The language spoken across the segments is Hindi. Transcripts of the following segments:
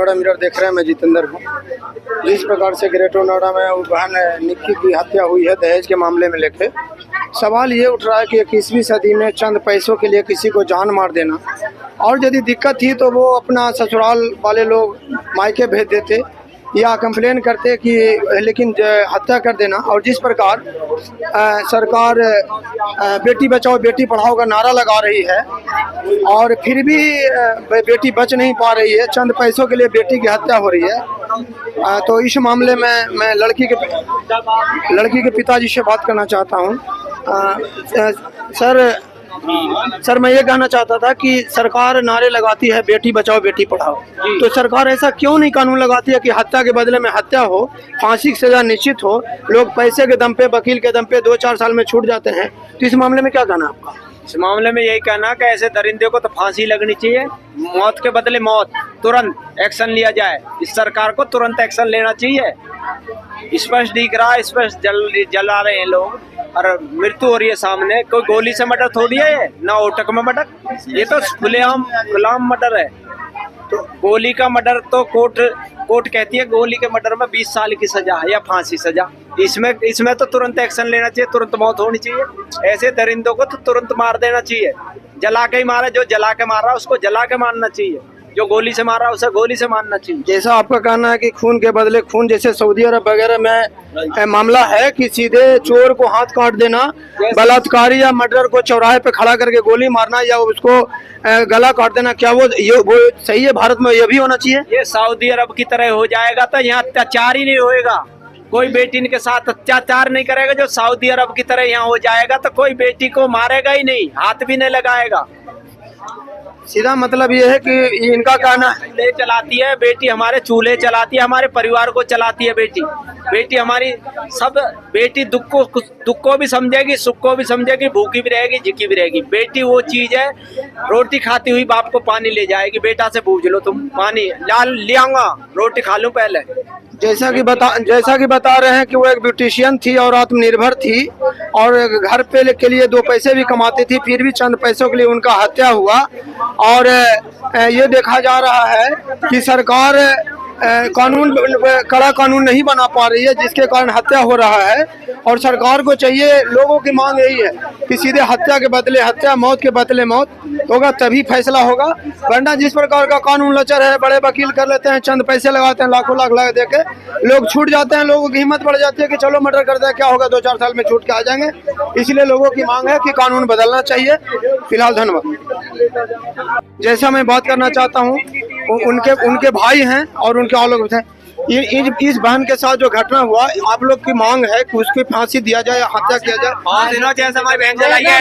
बड़ा मिरर देख रहे हैं। मैं जितेंद्र हूँ। जिस प्रकार से ग्रेटर नोएडा में वो बहन निक्की की हत्या हुई है दहेज के मामले में लेके, सवाल ये उठ रहा है कि 21वीं सदी में चंद पैसों के लिए किसी को जान मार देना, और यदि दिक्कत थी तो वो अपना ससुराल वाले लोग मायके भेज देते या कंप्लेन करते कि, लेकिन हत्या कर देना। और जिस प्रकार सरकार बेटी बचाओ बेटी पढ़ाओ का नारा लगा रही है और फिर भी बेटी बच नहीं पा रही है, चंद पैसों के लिए बेटी की हत्या हो रही है। तो इस मामले में मैं लड़की के पिताजी से बात करना चाहता हूँ। सर मैं ये कहना चाहता था कि सरकार नारे लगाती है बेटी बचाओ बेटी पढ़ाओ, तो सरकार ऐसा क्यों नहीं कानून लगाती है कि हत्या के बदले में हत्या हो, फांसी की सजा निश्चित हो, लोग पैसे के दम पे वकील के दम पे 2-4 साल में छूट जाते हैं। तो इस मामले में क्या कहना आपका? इस मामले में यही कहना कि ऐसे दरिंदे को तो फांसी लगनी चाहिए, मौत के बदले मौत, तुरंत एक्शन लिया जाए। इस सरकार को तुरंत एक्शन लेना चाहिए। स्पष्ट दिख रहा है, स्पष्ट जला रहे हैं लोग और मृत्यु हो रही है सामने। कोई गोली से मर्डर थोड़ी है ये, ना ओटक में मर्डर, ये तो खुलेआम मर्डर है। तो गोली का मर्डर तो कोर्ट कहती है गोली के मर्डर में 20 साल की सजा है या फांसी सजा। इसमें तो तुरंत एक्शन लेना चाहिए, तुरंत मौत होनी चाहिए। ऐसे दरिंदों को तो तुरंत मार देना चाहिए, जला के ही मारा, जो जला के मार रहा है उसको जला के मारना चाहिए, जो गोली से मारा उसे गोली से मारना चाहिए। जैसा आपका कहना है कि खून के बदले खून, जैसे सऊदी अरब वगैरह में मामला है कि सीधे चोर को हाथ काट देना, बलात्कारी या मर्डर को चौराहे पे खड़ा करके गोली मारना या उसको गला काट देना, क्या वो सही है? भारत में ये भी होना चाहिए? ये सऊदी अरब की तरह हो जाएगा तो यहाँ अत्याचार ही नहीं होएगा, कोई बेटी के साथ अत्याचार नहीं करेगा। जो सऊदी अरब की तरह यहाँ हो जाएगा तो कोई बेटी को मारेगा ही नहीं, हाथ भी नहीं लगाएगा। सीधा मतलब ये है कि इनका कहना है चूल्हे चलाती है बेटी, हमारे चूल्हे चलाती है, हमारे परिवार को चलाती है बेटी हमारी सब। बेटी दुख को भी समझेगी, सुख को भी समझेगी, भूखी भी रहेगी, झिकी भी रहेगी। बेटी वो चीज है, रोटी खाती हुई बाप को पानी ले जाएगी। बेटा से पूछ लो तुम, पानी ले आऊंगा, रोटी खा लूं पहले। जैसा कि बता रहे हैं कि वो एक ब्यूटिशियन थी और आत्मनिर्भर थी और घर पे के लिए 2 पैसे भी कमाती थी, फिर भी चंद पैसों के लिए उनका हत्या हुआ। और ये देखा जा रहा है कि सरकार कड़ा कानून नहीं बना पा रही है, जिसके कारण हत्या हो रहा है। और सरकार को चाहिए, लोगों की मांग यही है कि सीधे हत्या के बदले हत्या, मौत के बदले मौत होगा, तभी फैसला होगा। वरना जिस प्रकार का कानून लचर है, बड़े वकील कर लेते हैं, चंद पैसे लगाते हैं, लाखों लाख लगा देके लोग छूट जाते हैं। लोगों की हिम्मत बढ़ जाती है कि चलो मर्डर कर दे, क्या होगा, 2-4 साल में छूट के आ जाएंगे। इसलिए लोगों की मांग है कि कानून बदलना चाहिए। फिलहाल धन्यवाद। जैसा मैं बात करना चाहता हूँ, उनके भाई हैं और उनके और लोग हैं। इस बहन के साथ जो घटना हुआ, आप लोग की मांग है कि उसकी फांसी दिया जाए या हत्या किया जाए? हमारी बहन जलाई है,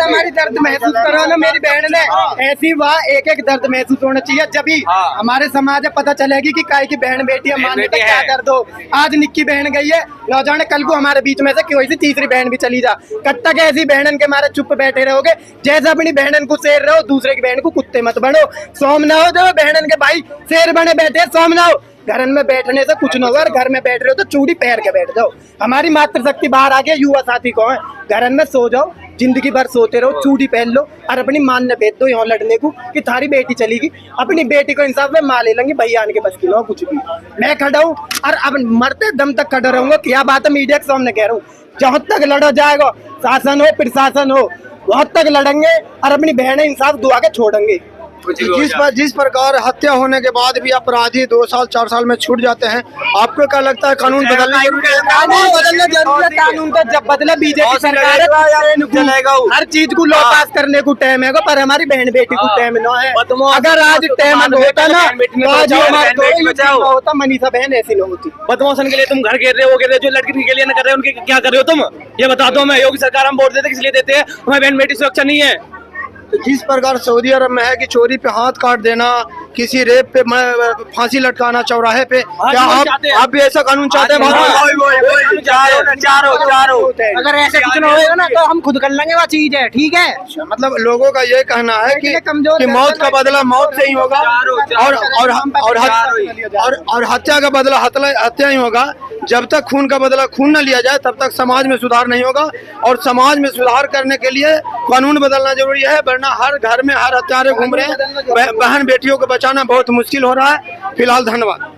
हमारी दर्द महसूस करो ना। मेरी बहन ने ऐसी वहाँ एक दर्द महसूस होना चाहिए, जब भी हमारे समाज पता चलेगी कि काय की बहन बेटी है, मानने का क्या दर्द हो। आज निक्की बहन गई है, न जाने कल को हमारे बीच में से कोई सी तीसरी बहन भी चली जा। कब तक ऐसी बहनन के मारे चुप बैठे रहोगे? जैसे अपनी बहनन को शेर रहो, दूसरे की बहन को कुत्ते मत बनो। सोम ना हो जो बहनन के भाई शेर बने बैठे, सोम ना हो। घर में बैठने से कुछ न होगा, घर में बैठ रहे हो तो चूड़ी पहन के बैठ जाओ। हमारी मातृशक्ति बाहर आ गया, युवा साथी को है, घर में सो जाओ, जिंदगी भर सोते रहो, चूड़ी पहन लो और अपनी मान ने भेज दो यहाँ लड़ने को कि थारी बेटी चलेगी। अपनी बेटी को इंसाफ में माँ ले लेंगे, भैया आने के बस की लो कुछ भी। मैं खड़ा हूँ और अब मरते दम तक खड़ा रहूंगा। क्या बात है, मीडिया के सामने कह रहा हूँ, जहाँ तक लड़ा जाएगा, शासन हो प्रशासन हो, वहाँ तक लड़ेंगे और अपनी बहनें इंसाफ दुआ के छोड़ेंगे। जिस प्रकार हत्या होने के बाद भी अपराधी 2-4 साल में छूट जाते हैं, आपको क्या लगता है कानून बदलना जरूरी है? कानून बदलना जरूरी है। कानून तो जब बदले बीजेपी सरकार हर चीज को लॉ पास करने को टाइम है, पर हमारी बहन बेटी को टाइम न है। अगर आज टाइम होता ना तो होता, मनीषा बहन ऐसी न होती। बदमाशन के लिए तुम घर घेर रहे हो, जो लड़की के लिए न कर रहे हो, उनके क्या कर रहे हो तुम? ये बता दो। मैं योगी सरकार हम वोट देते किस लिए देते हैं? हमारी बहन बेटी सुरक्षा नहीं है। तो जिस प्रकार सऊदी अरब में है कि चोरी पे हाथ काट देना, किसी रेप पे फांसी लटकाना चौराहे पे, क्या आप भी ऐसा कानून चाहते हैं? अगर ऐसे कुछ ना होएगा ना तो हम खुद कर लेंगे, वो चीज है, ठीक है। मतलब लोगों का ये कहना है कि मौत का बदला मौत से ही होगा और हत्या का बदला हत्या ही होगा। जब तक खून का बदला खून न लिया जाए तब तक समाज में सुधार नहीं होगा। और समाज में सुधार करने के लिए कानून बदलना जरूरी है, वरना हर घर में हर हत्यारे घूम रहे हैं। बहन बेटियों को बचाना बहुत मुश्किल हो रहा है। फिलहाल धन्यवाद।